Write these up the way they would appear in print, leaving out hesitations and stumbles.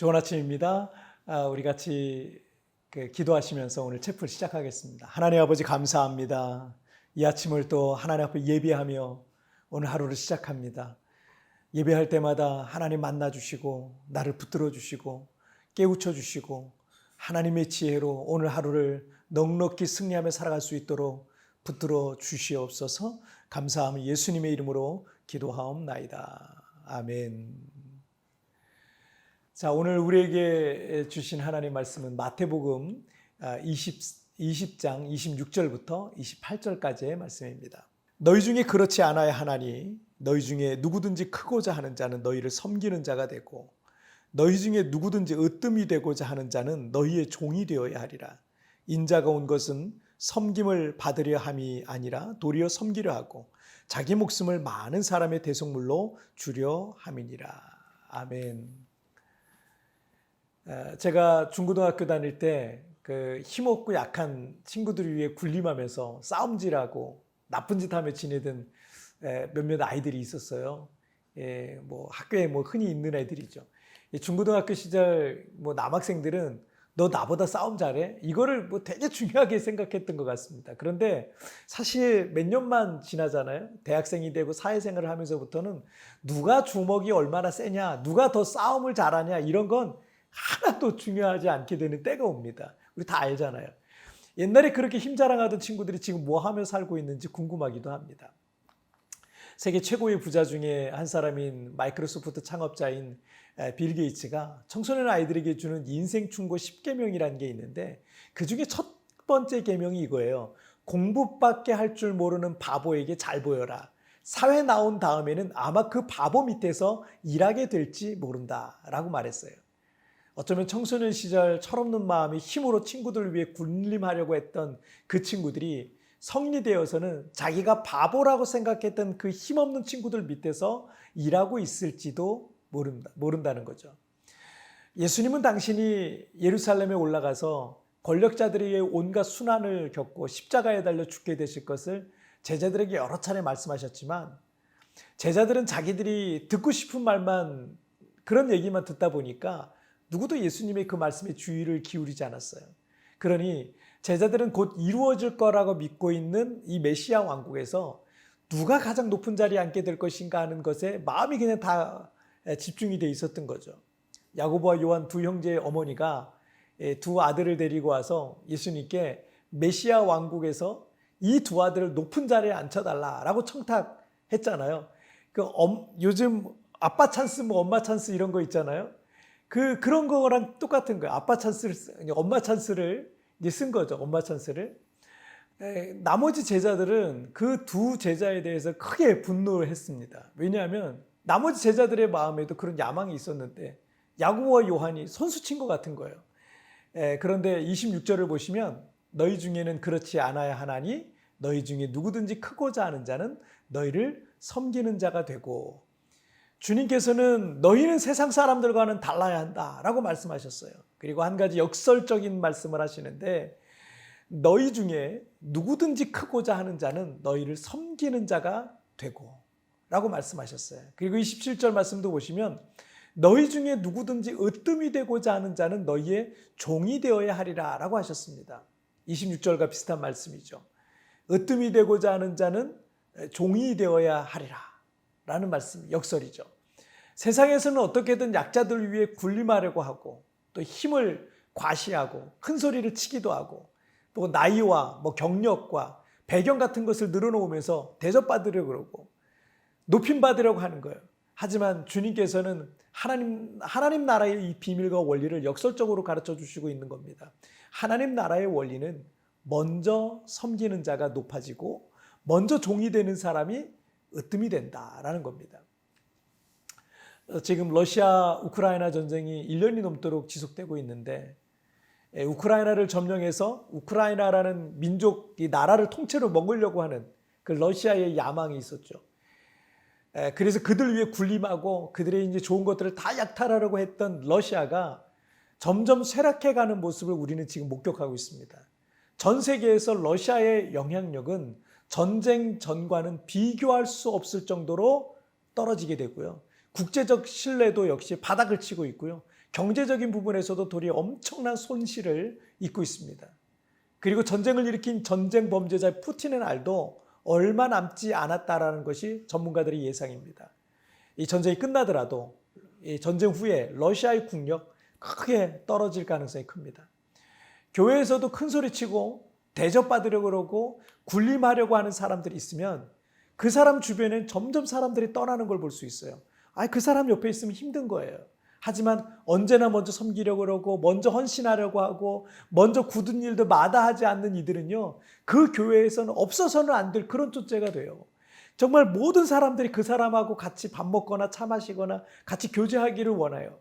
좋은 아침입니다. 우리 같이 기도하시면서 오늘 체풀 시작하겠습니다. 하나님 아버지 감사합니다. 이 아침을 또 하나님 앞에 예배하며 오늘 하루를 시작합니다. 예배할 때마다 하나님 만나주시고 나를 붙들어 주시고 깨우쳐 주시고 하나님의 지혜로 오늘 하루를 넉넉히 승리하며 살아갈 수 있도록 붙들어 주시옵소서. 감사하며 예수님의 이름으로 기도하옵나이다. 아멘. 자, 오늘 우리에게 주신 하나님 말씀은 마태복음 20장 26절부터 28절까지의 말씀입니다. 너희 중에 그렇지 않아야 하나니 너희 중에 누구든지 크고자 하는 자는 너희를 섬기는 자가 되고 너희 중에 누구든지 으뜸이 되고자 하는 자는 너희의 종이 되어야 하리라. 인자가 온 것은 섬김을 받으려 함이 아니라 도리어 섬기려 하고 자기 목숨을 많은 사람의 대속물로 주려 함이니라. 아멘. 제가 중고등학교 다닐 때 그 힘없고 약한 친구들 위해 군림하면서 싸움질하고 나쁜 짓 하며 지내던 몇몇 아이들이 있었어요. 뭐 학교에 뭐 흔히 있는 애들이죠. 중고등학교 시절 뭐 남학생들은 너 나보다 싸움 잘해? 이거를 뭐 되게 중요하게 생각했던 것 같습니다. 그런데 사실 몇 년만 지나잖아요. 대학생이 되고 사회생활을 하면서부터는 누가 주먹이 얼마나 세냐, 누가 더 싸움을 잘하냐 이런 건 하나도 중요하지 않게 되는 때가 옵니다. 우리 다 알잖아요. 옛날에 그렇게 힘 자랑하던 친구들이 지금 뭐 하며 살고 있는지 궁금하기도 합니다. 세계 최고의 부자 중에 한 사람인 마이크로소프트 창업자인 빌 게이츠가 청소년 아이들에게 주는 인생 충고 10계명이라는 게 있는데 그중에 첫 번째 계명이 이거예요. 공부밖에 할 줄 모르는 바보에게 잘 보여라. 사회 나온 다음에는 아마 그 바보 밑에서 일하게 될지 모른다라고 말했어요. 어쩌면 청소년 시절 철없는 마음이 힘으로 친구들을 위해 군림하려고 했던 그 친구들이 성인이 되어서는 자기가 바보라고 생각했던 그 힘없는 친구들 밑에서 일하고 있을지도 모른다는 거죠. 예수님은 당신이 예루살렘에 올라가서 권력자들의 온갖 순환을 겪고 십자가에 달려 죽게 되실 것을 제자들에게 여러 차례 말씀하셨지만 제자들은 자기들이 듣고 싶은 말만 그런 얘기만 듣다 보니까 누구도 예수님의 그 말씀에 주의를 기울이지 않았어요. 그러니 제자들은 곧 이루어질 거라고 믿고 있는 이 메시아 왕국에서 누가 가장 높은 자리에 앉게 될 것인가 하는 것에 마음이 그냥 다 집중이 돼 있었던 거죠. 야고보와 요한 두 형제의 어머니가 두 아들을 데리고 와서 예수님께 메시아 왕국에서 이 두 아들을 높은 자리에 앉혀달라라고 청탁했잖아요. 요즘 아빠 찬스, 뭐 엄마 찬스 이런 거 있잖아요. 그런 거랑 똑같은 거예요. 아빠 찬스를, 엄마 찬스를 이제 쓴 거죠. 엄마 찬스를. 나머지 제자들은 그 두 제자에 대해서 크게 분노를 했습니다. 왜냐하면 나머지 제자들의 마음에도 그런 야망이 있었는데 야고보와 요한이 선수친 것 같은 거예요. 그런데 26절을 보시면 너희 중에는 그렇지 않아야 하나니 너희 중에 누구든지 크고자 하는 자는 너희를 섬기는 자가 되고 주님께서는 너희는 세상 사람들과는 달라야 한다라고 말씀하셨어요. 그리고 한 가지 역설적인 말씀을 하시는데 너희 중에 누구든지 크고자 하는 자는 너희를 섬기는 자가 되고 라고 말씀하셨어요. 그리고 27절 말씀도 보시면 너희 중에 누구든지 으뜸이 되고자 하는 자는 너희의 종이 되어야 하리라 라고 하셨습니다. 26절과 비슷한 말씀이죠. 으뜸이 되고자 하는 자는 종이 되어야 하리라 라는 말씀, 역설이죠. 세상에서는 어떻게든 약자들을 위해 군림하려고 하고 또 힘을 과시하고 큰 소리를 치기도 하고 또 나이와 뭐 경력과 배경 같은 것을 늘어놓으면서 대접받으려고 그러고 높임받으려고 하는 거예요. 하지만 주님께서는 하나님 나라의 이 비밀과 원리를 역설적으로 가르쳐 주시고 있는 겁니다. 하나님 나라의 원리는 먼저 섬기는 자가 높아지고 먼저 종이 되는 사람이 으뜸이 된다라는 겁니다. 지금 러시아 우크라이나 전쟁이 1년이 넘도록 지속되고 있는데 우크라이나를 점령해서 우크라이나라는 민족, 이 나라를 통째로 먹으려고 하는 그 러시아의 야망이 있었죠. 그래서 그들 위해 군림하고 그들의 이제 좋은 것들을 다 약탈하려고 했던 러시아가 점점 쇠락해가는 모습을 우리는 지금 목격하고 있습니다. 전 세계에서 러시아의 영향력은 전쟁 전과는 비교할 수 없을 정도로 떨어지게 되고요. 국제적 신뢰도 역시 바닥을 치고 있고요. 경제적인 부분에서도 도리어 엄청난 손실을 입고 있습니다. 그리고 전쟁을 일으킨 전쟁 범죄자 푸틴의 날도 얼마 남지 않았다라는 것이 전문가들의 예상입니다. 이 전쟁이 끝나더라도 이 전쟁 후에 러시아의 국력 크게 떨어질 가능성이 큽니다. 교회에서도 큰 소리치고 대접받으려고 그러고 군림하려고 하는 사람들이 있으면 그 사람 주변엔 점점 사람들이 떠나는 걸 볼 수 있어요. 그 사람 옆에 있으면 힘든 거예요. 하지만 언제나 먼저 섬기려고 그러고 먼저 헌신하려고 하고 먼저 굳은 일도 마다하지 않는 이들은요, 그 교회에서는 없어서는 안 될 그런 존재가 돼요. 정말 모든 사람들이 그 사람하고 같이 밥 먹거나 차 마시거나 같이 교제하기를 원해요.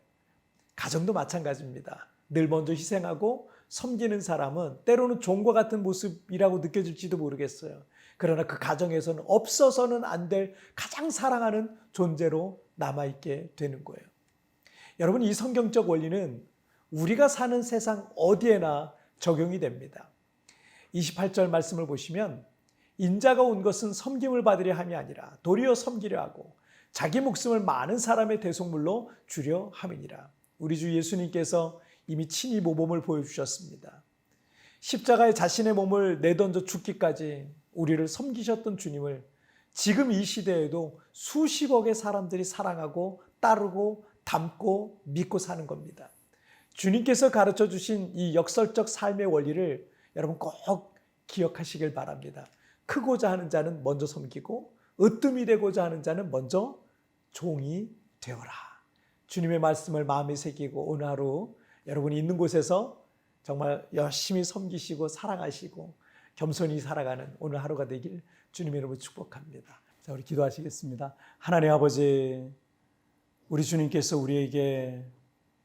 가정도 마찬가지입니다. 늘 먼저 희생하고 섬기는 사람은 때로는 종과 같은 모습이라고 느껴질지도 모르겠어요. 그러나 그 가정에서는 없어서는 안 될 가장 사랑하는 존재로 남아있게 되는 거예요. 여러분, 이 성경적 원리는 우리가 사는 세상 어디에나 적용이 됩니다. 28절 말씀을 보시면 인자가 온 것은 섬김을 받으려 함이 아니라 도리어 섬기려 하고 자기 목숨을 많은 사람의 대속물로 주려 함이니라. 우리 주 예수님께서 이미 친히 모범을 보여주셨습니다. 십자가에 자신의 몸을 내던져 죽기까지 우리를 섬기셨던 주님을 지금 이 시대에도 수십억의 사람들이 사랑하고 따르고 닮고 믿고 사는 겁니다. 주님께서 가르쳐 주신 이 역설적 삶의 원리를 여러분 꼭 기억하시길 바랍니다. 크고자 하는 자는 먼저 섬기고 으뜸이 되고자 하는 자는 먼저 종이 되어라. 주님의 말씀을 마음에 새기고 오늘 하루 여러분이 있는 곳에서 정말 열심히 섬기시고 사랑하시고 겸손히 살아가는 오늘 하루가 되길 주님의 이름으로 축복합니다. 자, 우리 기도하시겠습니다. 하나님 아버지, 우리 주님께서 우리에게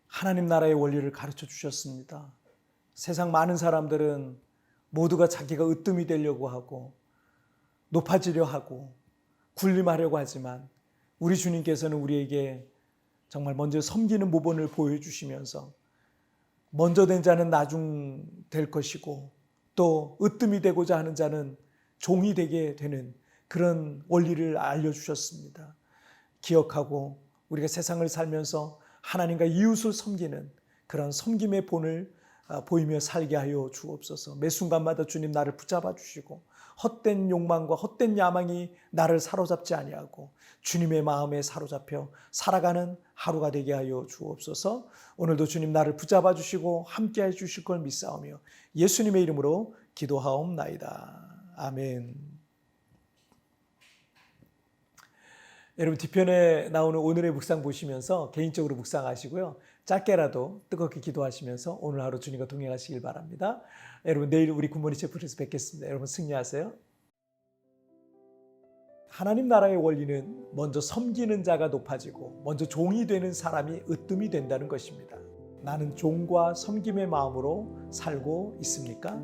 하나님 나라의 원리를 가르쳐 주셨습니다. 세상 많은 사람들은 모두가 자기가 으뜸이 되려고 하고 높아지려 하고 군림하려고 하지만 우리 주님께서는 우리에게 정말 먼저 섬기는 모범을 보여주시면서 먼저 된 자는 나중 될 것이고 또 으뜸이 되고자 하는 자는 종이 되게 되는 그런 원리를 알려주셨습니다. 기억하고 우리가 세상을 살면서 하나님과 이웃을 섬기는 그런 섬김의 본을 보이며 살게 하여 주옵소서. 매 순간마다 주님 나를 붙잡아 주시고 헛된 욕망과 헛된 야망이 나를 사로잡지 아니하고 주님의 마음에 사로잡혀 살아가는 하루가 되게 하여 주옵소서. 오늘도 주님 나를 붙잡아 주시고 함께 해 주실 걸 믿사오며 예수님의 이름으로 기도하옵나이다. 아멘. 여러분, 뒤편에 나오는 오늘의 묵상 보시면서 개인적으로 묵상하시고요. 짧게라도 뜨겁게 기도하시면서 오늘 하루 주님과 동행하시길 바랍니다. 여러분, 내일 우리 굿모닝 체프에서 뵙겠습니다. 여러분, 승리하세요. 하나님 나라의 원리는 먼저 섬기는 자가 높아지고 먼저 종이 되는 사람이 으뜸이 된다는 것입니다. 나는 종과 섬김의 마음으로 살고 있습니까?